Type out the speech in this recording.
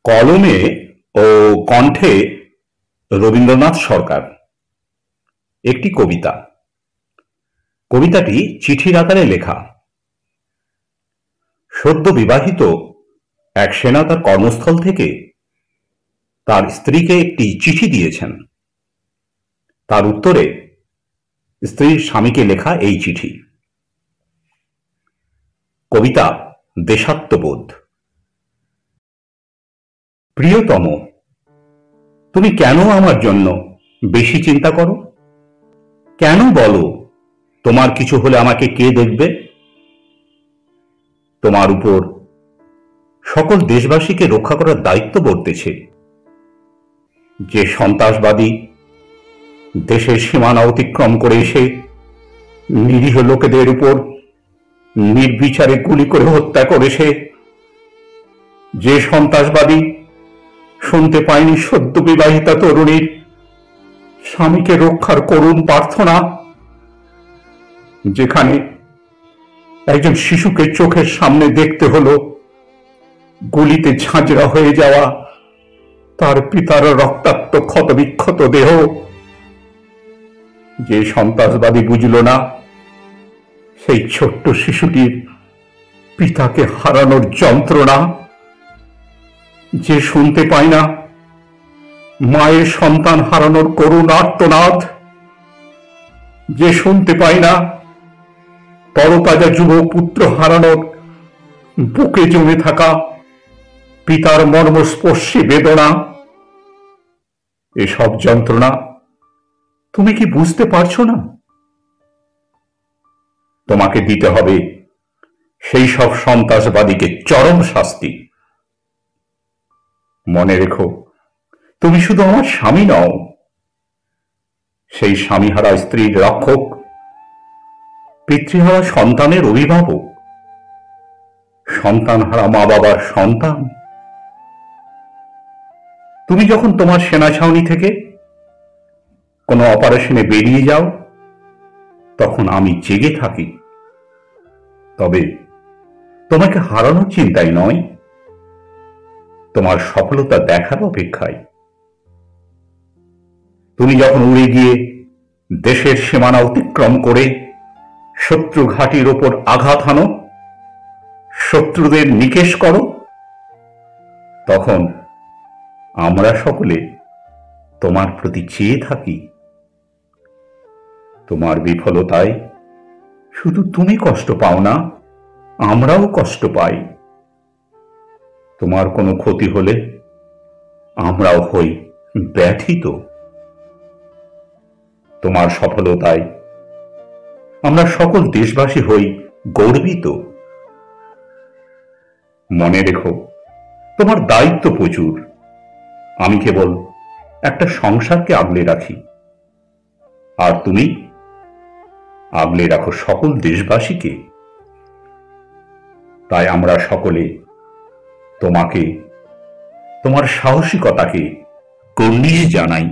কলমে ও কণ্ঠে রবীন্দ্রনাথ সরকার। একটি কবিতা। কবিতাটি চিঠির আকারে লেখা। সদ্য বিবাহিত এক সেনা তার কর্মস্থল থেকে তার স্ত্রীকে একটি চিঠি দিয়েছেন। তার উত্তরে স্ত্রীর স্বামীকে লেখা এই চিঠি। কবিতা দেশাত্মবোধ। প্রিয়তম, তুমি কেন আমার জন্য বেশি চিন্তা করো? কেন বলো তোমার কিছু হলে আমাকে কে দেখবে? তোমার উপর সকল দেশবাসীকে রক্ষা করার দায়িত্ব বর্তেছে। যে সন্ত্রাসবাদী দেশের সীমানা অতিক্রম করে এসে নিরীহ লোকেদের উপর নির্বিচারে গুলি করে হত্যা করেছে, যে সন্ত্রাসবাদী শুনতে পায়নি সদ্য বিবাহিতা তরুণীর স্বামীকে রক্ষার করুণ প্রার্থনা, যেখানে একজন শিশুকে চোখের সামনে দেখতে হলো গুলিতে ঝাঁঝরা হয়ে যাওয়া তার পিতার রক্তাক্ত ক্ষতবিক্ষত দেহ, যে সন্ত্রাসবাদী বুঝল না সেই ছোট্ট শিশুটির পিতাকে হারানোর যন্ত্রণা, যে শুনতে পায় না মায়ের সন্তান হারানোর করুণ আর্তনাদ, যে শুনতে পায় না তরতাজা যুব পুত্র হারানোর বুকে জমে থাকা পিতার মর্মস্পর্শী বেদনা। এসব যন্ত্রণা তুমি কি বুঝতে পারছো না? তোমাকে দিতে হবে সেই সব সন্ত্রাসবাদীকে চরম শাস্তি। মনে রেখো, তুমি শুধু আমার স্বামী নও, সেই স্বামীহারা স্ত্রীর রক্ষক, পিতৃহারা সন্তানের অভিভাবক, সন্তানহারা মা বাবার সন্তান। তুমি যখন তোমার সেনা ছাউনি থেকে কোনো অপারেশনে বেরিয়ে যাও, তখন আমি জেগে থাকি, তবে তোমাকে হারানোর চিন্তায় নয়, তোমার সফলতা দেখার অপেক্ষায়। তুমি যখন উড়ে গিয়ে দেশের সীমানা অতিক্রম করে শত্রু ঘাঁটির ওপর আঘাত হানো, শত্রুদের নিকেশ করো, তখন আমরা সকলে তোমার প্রতি চেয়ে থাকি। তোমার বিফলতায় শুধু তুমি কষ্ট পাও না, আমরাও কষ্ট পাই। তোমার কোনো ক্ষতি হলে আমরাও হই ব্যথিত। তোমার সফলতায় আমরা সকল দেশবাসী হই গর্বিত। মনে রেখো, তোমার দায়িত্ব প্রচুর। আমি কেবল একটা সংসারকে আগলে রাখি, আর তুমি আগলে রাখো সকল দেশবাসীকে। তাই আমরা সকলে তোমাকে, তোমার সাহসিকতাকে কর্নিশ জানাই।